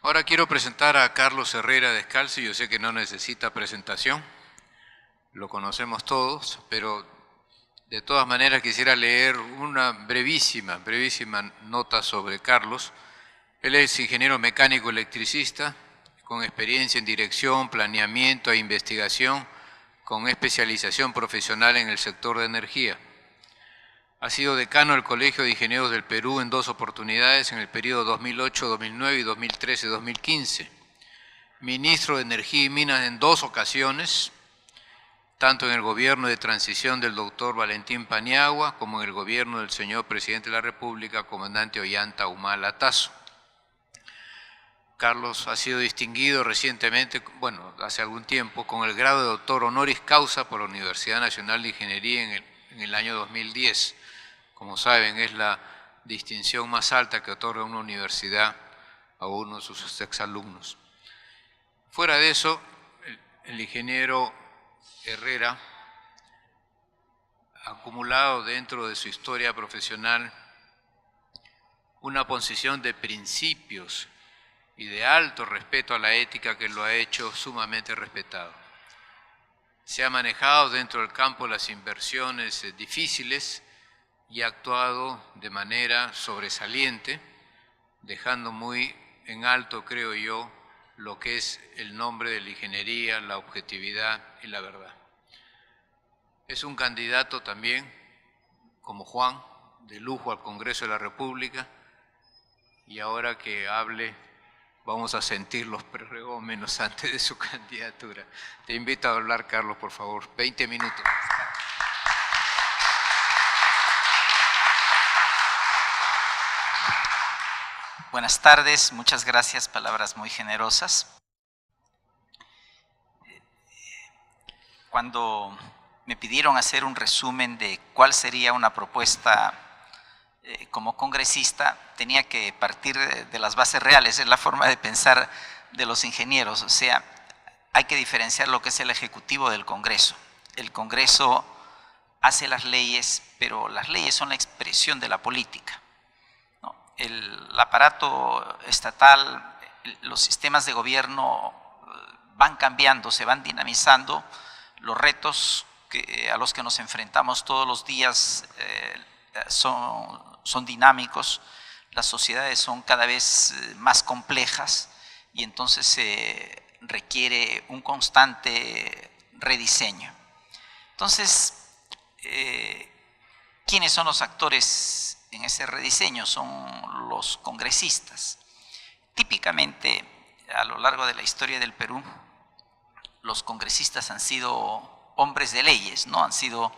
Ahora quiero presentar a Carlos Herrera Descalzi. Yo sé que no necesita presentación, lo conocemos todos, pero de todas maneras quisiera leer una brevísima nota sobre Carlos. Él es ingeniero mecánico electricista, con experiencia en dirección, planeamiento e investigación, con especialización profesional en el sector de energía. Ha sido decano del Colegio de Ingenieros del Perú en 2 oportunidades en el periodo 2008-2009 y 2013-2015. Ministro de Energía y Minas en 2 ocasiones, tanto en el gobierno de transición del doctor Valentín Paniagua como en el gobierno del señor Presidente de la República, comandante Ollanta Humala Tazo. Carlos ha sido distinguido recientemente, hace algún tiempo, con el grado de doctor honoris causa por la Universidad Nacional de Ingeniería en el año 2010. Como saben, es la distinción más alta que otorga una universidad a uno de sus exalumnos. Fuera de eso, el ingeniero Herrera ha acumulado dentro de su historia profesional una posición de principios y de alto respeto a la ética que lo ha hecho sumamente respetado. Se ha manejado dentro del campo de las inversiones difíciles y ha actuado de manera sobresaliente, dejando muy en alto, creo yo, lo que es el nombre de la ingeniería, la objetividad y la verdad. Es un candidato también, como Juan, de lujo al Congreso de la República, y ahora que hable vamos a sentir los preregómenos antes de su candidatura. Te invito a hablar, Carlos, por favor, 20 minutos. Buenas tardes, muchas gracias, palabras muy generosas. Cuando me pidieron hacer un resumen de cuál sería una propuesta como congresista, tenía que partir de las bases reales, es la forma de pensar de los ingenieros, o sea, hay que diferenciar lo que es el Ejecutivo del Congreso. El Congreso hace las leyes, pero las leyes son la expresión de la política. El aparato estatal, los sistemas de gobierno van cambiando, se van dinamizando. Los retos a los que nos enfrentamos todos los días son dinámicos, las sociedades son cada vez más complejas y entonces se requiere un constante rediseño. Entonces, ¿quiénes son los actores en ese rediseño? Son los congresistas. Típicamente, a lo largo de la historia del Perú, los congresistas han sido hombres de leyes, ¿no? Han sido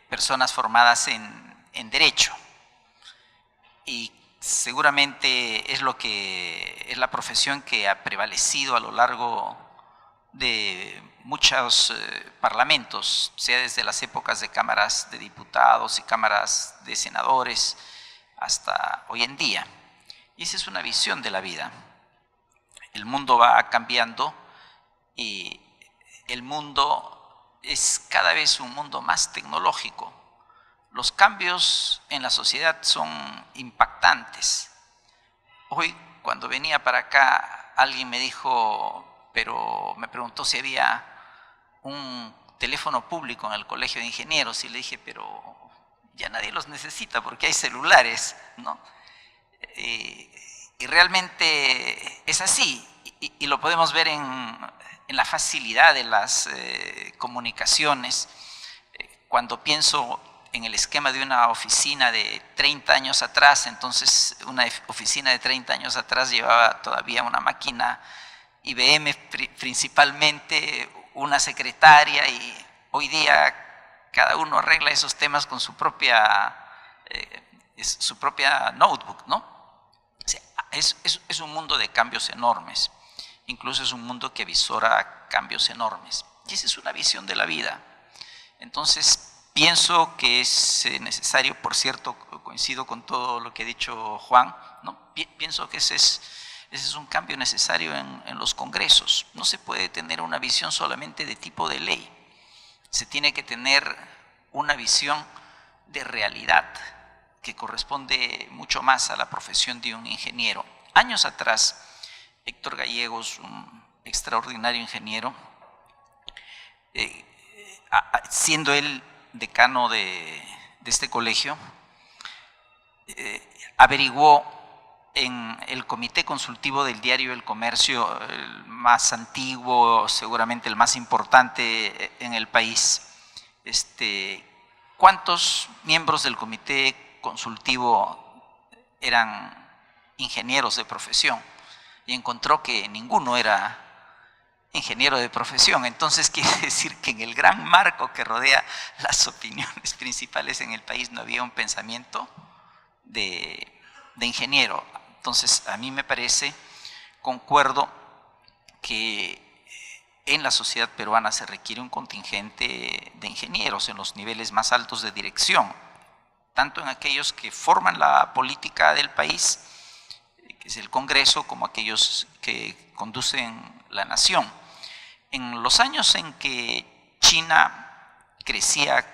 personas formadas en derecho. Y seguramente es la profesión que ha prevalecido a lo largo de muchos parlamentos, sea desde las épocas de cámaras de diputados y cámaras de senadores hasta hoy en día. Y esa es una visión de la vida. El mundo va cambiando y el mundo es cada vez un mundo más tecnológico. Los cambios en la sociedad son impactantes. Hoy, cuando venía para acá, alguien me preguntó si había un teléfono público en el Colegio de Ingenieros y le dije, pero ya nadie los necesita porque hay celulares, ¿no? Y realmente es así y lo podemos ver en la facilidad de las comunicaciones. Cuando pienso en el esquema de una oficina de 30 años atrás, entonces una oficina de 30 años atrás llevaba todavía una máquina IBM principalmente, una secretaria, y hoy día cada uno arregla esos temas con su propia notebook, ¿no? O sea, es un mundo de cambios enormes, incluso es un mundo que avisora cambios enormes. Y esa es una visión de la vida. Entonces, pienso que es necesario, por cierto, coincido con todo lo que ha dicho Juan, ¿no? Pienso que ese es un cambio necesario en los congresos. No se puede tener una visión solamente de tipo de ley. Se tiene que tener una visión de realidad que corresponde mucho más a la profesión de un ingeniero. Años atrás, Héctor Gallegos, un extraordinario ingeniero, siendo él decano de este colegio, averiguó en el comité consultivo del diario El Comercio, el más antiguo, seguramente el más importante en el país, cuántos miembros del comité consultivo eran ingenieros de profesión, y encontró que ninguno era ingeniero de profesión. Entonces quiere decir que en el gran marco que rodea las opiniones principales en el país no había un pensamiento de ingeniero. Entonces a mí me parece, concuerdo, que en la sociedad peruana se requiere un contingente de ingenieros en los niveles más altos de dirección, tanto en aquellos que forman la política del país, que es el Congreso, como aquellos que conducen la nación. En los años en que China crecía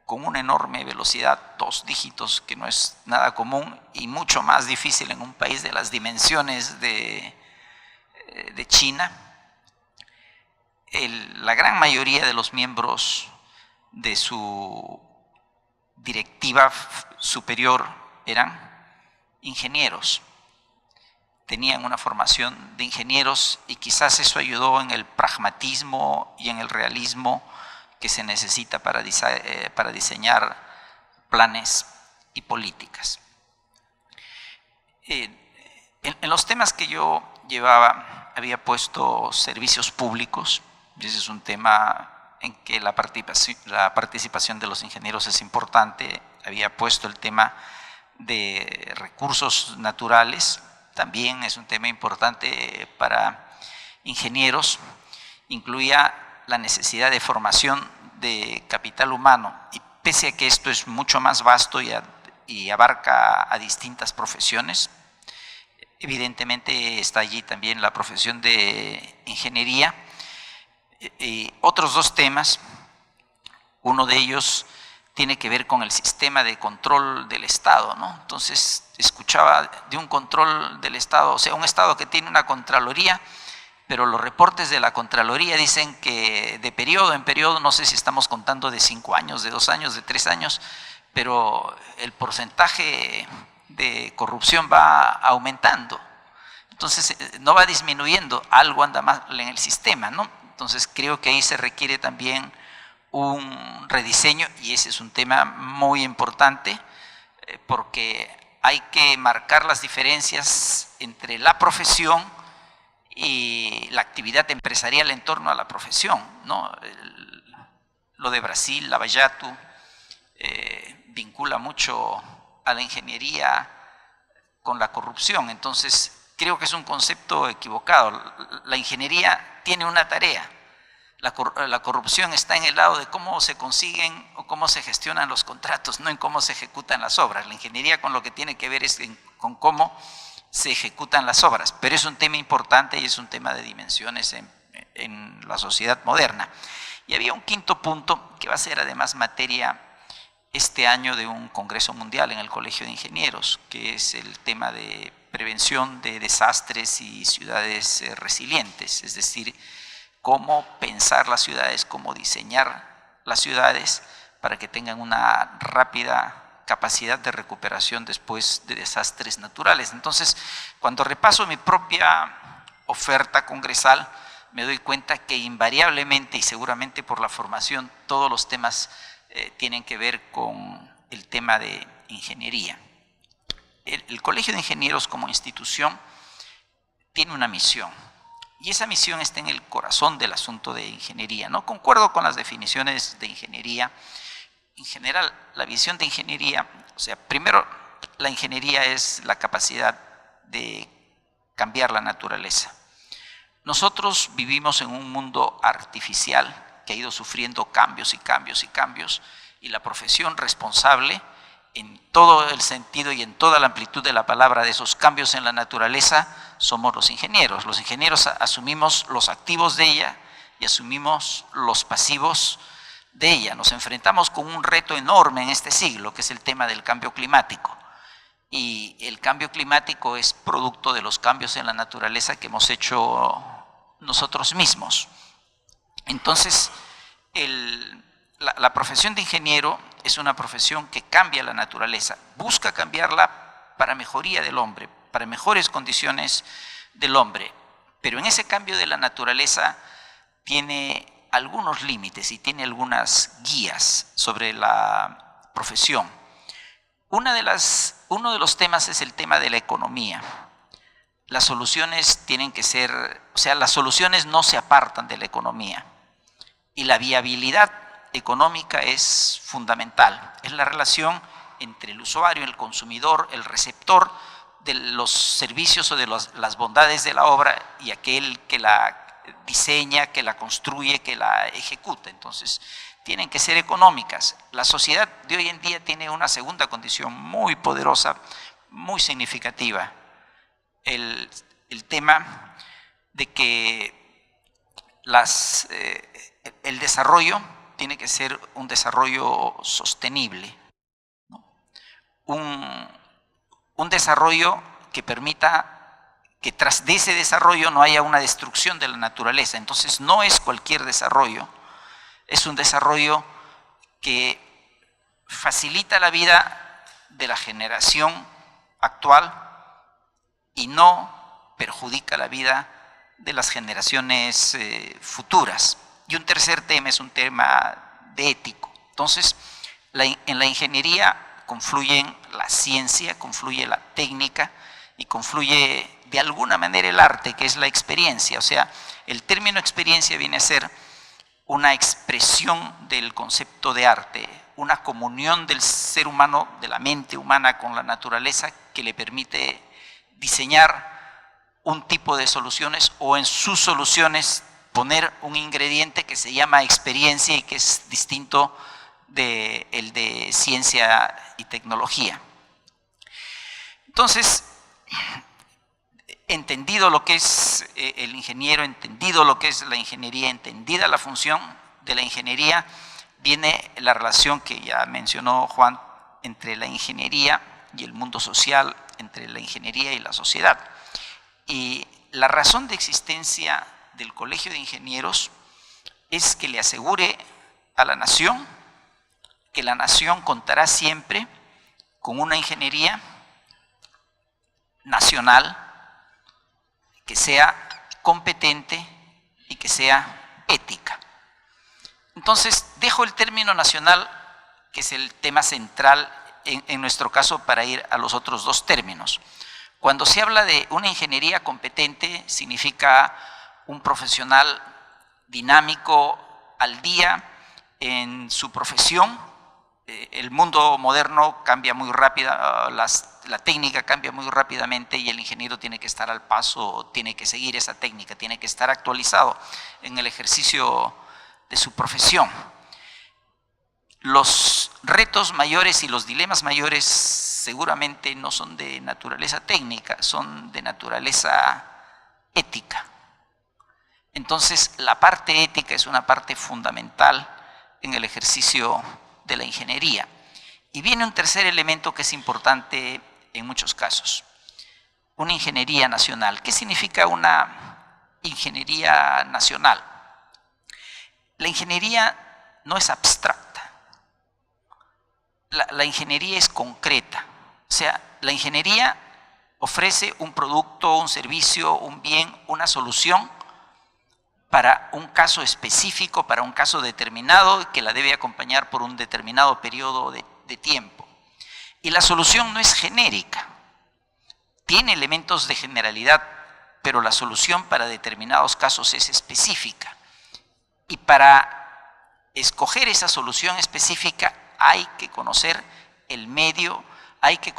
con una enorme velocidad, 2 dígitos, que no es nada común y mucho más difícil en un país de las dimensiones de China, la gran mayoría de los miembros de su directiva superior eran ingenieros. Tenían una formación de ingenieros y quizás eso ayudó en el pragmatismo y en el realismo que se necesita para diseñar planes y políticas. En los temas que yo llevaba había puesto servicios públicos, y ese es un tema en que la participación de los ingenieros es importante. Había puesto el tema de recursos naturales, también es un tema importante para ingenieros. Incluía la necesidad de formación de capital humano, y pese a que esto es mucho más vasto y abarca a distintas profesiones, evidentemente está allí también la profesión de ingeniería. Otros 2 temas, uno de ellos tiene que ver con el sistema de control del Estado, ¿no? Entonces escuchaba de un control del Estado, o sea, un Estado que tiene una Contraloría, pero los reportes de la Contraloría dicen que de periodo en periodo, no sé si estamos contando de 5 años, de 2 años, de 3 años, pero el porcentaje de corrupción va aumentando. Entonces no va disminuyendo, algo anda mal en el sistema, ¿no? Entonces creo que ahí se requiere también un rediseño, y ese es un tema muy importante, porque hay que marcar las diferencias entre la profesión y la actividad empresarial en torno a la profesión, ¿no? Lo de Brasil, Lavallato, vincula mucho a la ingeniería con la corrupción. Entonces creo que es un concepto equivocado. La ingeniería tiene una tarea. La corrupción está en el lado de cómo se consiguen o cómo se gestionan los contratos, no en cómo se ejecutan las obras. La ingeniería con lo que tiene que ver es con cómo se ejecutan las obras, pero es un tema importante y es un tema de dimensiones en la sociedad moderna. Y había un 5.º punto que va a ser además materia este año de un congreso mundial en el Colegio de Ingenieros, que es el tema de prevención de desastres y ciudades resilientes, es decir, cómo pensar las ciudades, cómo diseñar las ciudades para que tengan una rápida capacidad de recuperación después de desastres naturales. Entonces, cuando repaso mi propia oferta congresal, me doy cuenta que invariablemente y seguramente por la formación, todos los temas tienen que ver con el tema de ingeniería. El Colegio de Ingenieros como institución tiene una misión, y esa misión está en el corazón del asunto de ingeniería. No concuerdo con las definiciones de ingeniería. En general, la visión de ingeniería, o sea, primero, la ingeniería es la capacidad de cambiar la naturaleza. Nosotros vivimos en un mundo artificial que ha ido sufriendo cambios y cambios y cambios, y la profesión responsable en todo el sentido y en toda la amplitud de la palabra de esos cambios en la naturaleza somos los ingenieros. Los ingenieros asumimos los activos de ella y asumimos los pasivos de ella. Nos enfrentamos con un reto enorme en este siglo, que es el tema del cambio climático. y el cambio climático es producto de los cambios en la naturaleza que hemos hecho nosotros mismos. Entonces, la profesión de ingeniero es una profesión que cambia la naturaleza, busca cambiarla para mejoría del hombre, para mejores condiciones del hombre, pero en ese cambio de la naturaleza tiene algunos límites y tiene algunas guías sobre la profesión. Uno de los temas es el tema de la economía. Las soluciones tienen que ser, o sea, las soluciones no se apartan de la economía. Y la viabilidad económica es fundamental. Es la relación entre el usuario, el consumidor, el receptor de los servicios o de las bondades de la obra y aquel que la diseña, que la construye, que la ejecuta. Entonces, tienen que ser económicas. La sociedad de hoy en día tiene una segunda condición muy poderosa, muy significativa. El tema de que el desarrollo tiene que ser un desarrollo sostenible, ¿no? Un desarrollo que permita que tras de ese desarrollo no haya una destrucción de la naturaleza. Entonces no es cualquier desarrollo, es un desarrollo que facilita la vida de la generación actual y no perjudica la vida de las generaciones futuras. Y un tercer tema es un tema de ético. Entonces, en la ingeniería confluyen la ciencia, confluye la técnica y confluye de alguna manera el arte, que es la experiencia. O sea, el término experiencia viene a ser una expresión del concepto de arte, una comunión del ser humano, de la mente humana con la naturaleza que le permite diseñar un tipo de soluciones o en sus soluciones poner un ingrediente que se llama experiencia y que es distinto del de ciencia y tecnología. Entonces, entendido lo que es el ingeniero, entendido lo que es la ingeniería, entendida la función de la ingeniería, viene la relación que ya mencionó Juan entre la ingeniería y el mundo social, entre la ingeniería y la sociedad. Y la razón de existencia del Colegio de Ingenieros es que le asegure a la nación que la nación contará siempre con una ingeniería nacional que sea competente y que sea ética. Entonces, dejo el término nacional, que es el tema central en nuestro caso, para ir a los otros dos términos. Cuando se habla de una ingeniería competente, significa un profesional dinámico, al día en su profesión. El mundo moderno cambia muy rápido, la técnica cambia muy rápidamente y el ingeniero tiene que estar al paso, tiene que seguir esa técnica, tiene que estar actualizado en el ejercicio de su profesión. Los retos mayores y los dilemas mayores seguramente no son de naturaleza técnica, son de naturaleza ética. Entonces, la parte ética es una parte fundamental en el ejercicio de la ingeniería. Y viene un tercer elemento que es importante en muchos casos: una ingeniería nacional. ¿Qué significa una ingeniería nacional? La ingeniería no es abstracta. La ingeniería es concreta. O sea, la ingeniería ofrece un producto, un servicio, un bien, una solución para un caso específico, para un caso determinado, que la debe acompañar por un determinado periodo de tiempo. Y la solución no es genérica, tiene elementos de generalidad, pero la solución para determinados casos es específica. Y para escoger esa solución específica hay que conocer el medio, hay que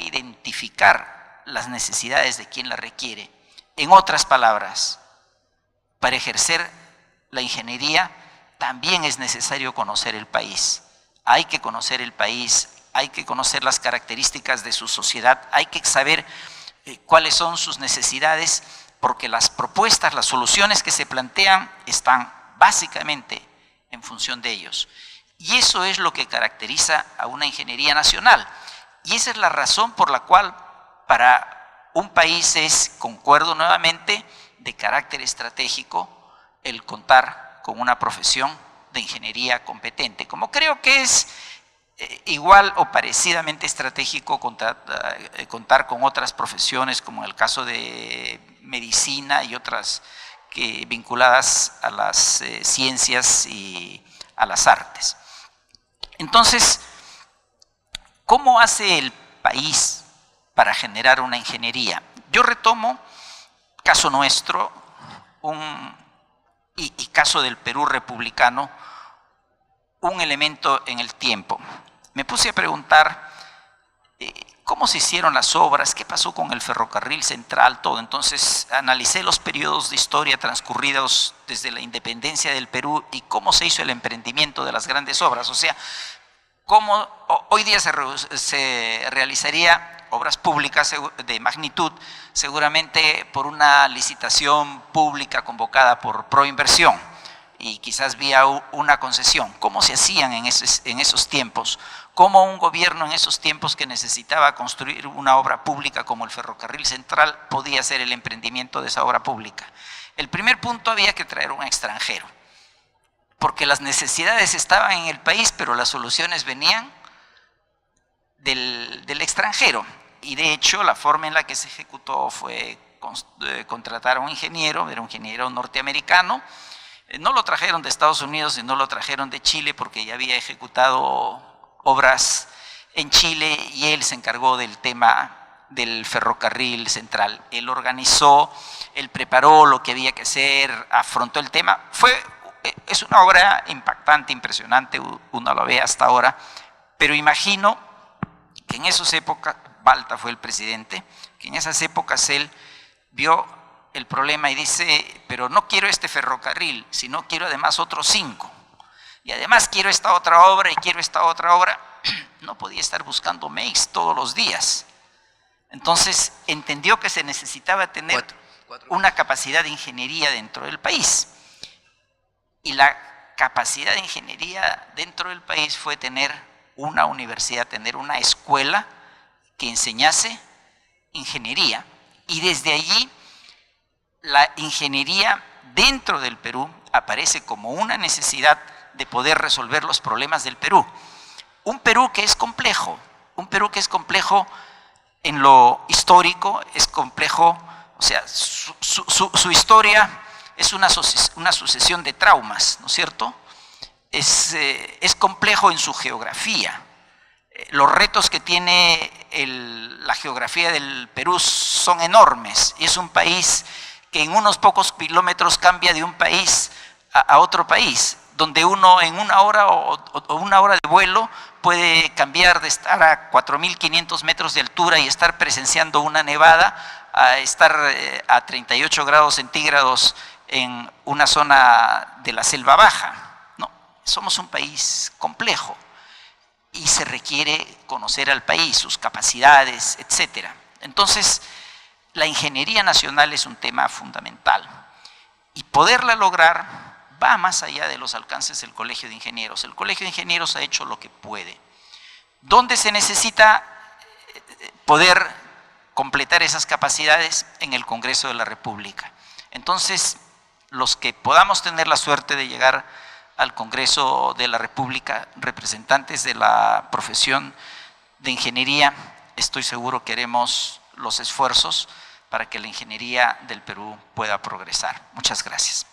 identificar las necesidades de quien la requiere. En otras palabras, para ejercer la ingeniería también es necesario conocer el país. Hay que conocer el país, hay que conocer las características de su sociedad, hay que saber cuáles son sus necesidades, porque las propuestas, las soluciones que se plantean están básicamente en función de ellos. Y eso es lo que caracteriza a una ingeniería nacional. Y esa es la razón por la cual para un país es, concuerdo nuevamente, de carácter estratégico el contar con una profesión de ingeniería competente, como creo que es igual o parecidamente estratégico contar con otras profesiones, como en el caso de medicina y otras vinculadas a las ciencias y a las artes. Entonces, ¿cómo hace el país para generar una ingeniería? Yo retomo, caso nuestro, y caso del Perú republicano, un elemento en el tiempo. Me puse a preguntar cómo se hicieron las obras, qué pasó con el ferrocarril central, todo. Entonces analicé los periodos de historia transcurridos desde la independencia del Perú y cómo se hizo el emprendimiento de las grandes obras. O sea, cómo hoy día se realizaría obras públicas de magnitud, seguramente por una licitación pública convocada por Proinversión y quizás vía una concesión. ¿Cómo se hacían en esos tiempos? ¿Cómo un gobierno en esos tiempos que necesitaba construir una obra pública como el ferrocarril central podía hacer el emprendimiento de esa obra pública? El primer punto, había que traer un extranjero, porque las necesidades estaban en el país, pero las soluciones venían del extranjero. Y de hecho, la forma en la que se ejecutó fue contratar a un ingeniero, era un ingeniero norteamericano. No lo trajeron de Estados Unidos y no lo trajeron de Chile, porque ya había ejecutado obras en Chile y él se encargó del tema del ferrocarril central. Él organizó, él preparó lo que había que hacer, afrontó el tema. Es una obra impactante, impresionante, uno lo ve hasta ahora, pero imagino que en esas épocas, Balta fue el presidente, que en esas épocas él vio el problema y dice, pero no quiero este ferrocarril, sino quiero además otros 5. Y además quiero esta otra obra y quiero esta otra obra. No podía estar buscando MEIS todos los días. Entonces entendió que se necesitaba tener una capacidad de ingeniería dentro del país. Y la capacidad de ingeniería dentro del país fue tener una universidad, tener una escuela que enseñase ingeniería. Y desde allí la ingeniería dentro del Perú aparece como una necesidad de poder resolver los problemas del Perú. Un Perú que es complejo, en lo histórico, es complejo, o sea, su historia es una sucesión de traumas, ¿no es cierto? Es complejo en su geografía. Los retos que tiene la geografía del Perú son enormes, y es un país que en unos pocos kilómetros cambia de un país a otro país, donde uno en una hora o una hora de vuelo puede cambiar de estar a 4.500 metros de altura y estar presenciando una nevada a estar a 38 grados centígrados en una zona de la selva baja. No, somos un país complejo y se requiere conocer al país, sus capacidades, etcétera. Entonces, la ingeniería nacional es un tema fundamental y poderla lograr va más allá de los alcances del Colegio de Ingenieros. El Colegio de Ingenieros ha hecho lo que puede. ¿Dónde se necesita poder completar esas capacidades? En el Congreso de la República. Entonces, los que podamos tener la suerte de llegar al Congreso de la República, representantes de la profesión de ingeniería, estoy seguro que haremos los esfuerzos para que la ingeniería del Perú pueda progresar. Muchas gracias.